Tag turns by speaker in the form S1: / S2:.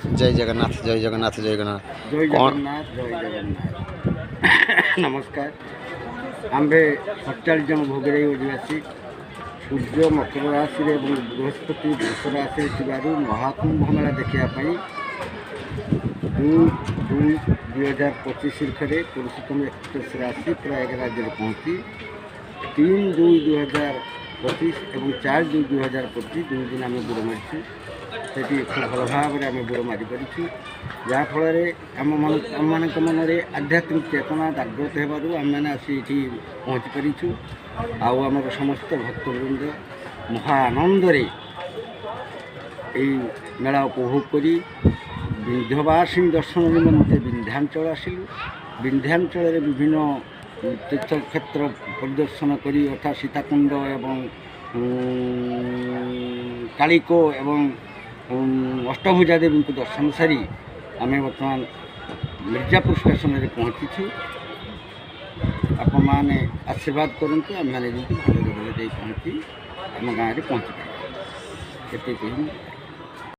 S1: जय जगन्नाथ जय जगन्नाथ जय जगन्नाथ
S2: जय जगन्नाथ जय जगन्नाथ नमस्कार। आम्भे 47 जन भोगरे अधिवासी सूर्य मकर राशि बृहस्पति वृष राशि महाकुंभ मेला देखापी 2/2/2025 पुरुषोत्तम एक्सप्रेस राशि प्रयाग राज्य पहुँची 3/2/2025 और 4/2/2025 दुई दिन आम बुड़ मारी से खूब भल भाव में आम बुड़ मारी पार्छू जहाँफल आम मन में आध्यात्मिक चेतना जागृत होबार आम मैंने आसी पहुँची पारिछू आम समस्त भक्तवृंद महा आनंदरे मेला उपभोग करी विंध्यवासिनी दर्शन निमंते विंध्याचल आसिलु। विंध्याचल विभिन्न तीर्थक्षेत्र परिदर्शन करी अर्थात सीताकुंड एवं कालिको एवं अष्टभुजा देवी को दर्शन सारी आम बर्तमान मिर्जापुर स्टेशन में पहुँचीछु। आपण मैंने आशीर्वाद करूँ आम मैंने भले भले पहुँची आम गाँव में पहुँची पाए।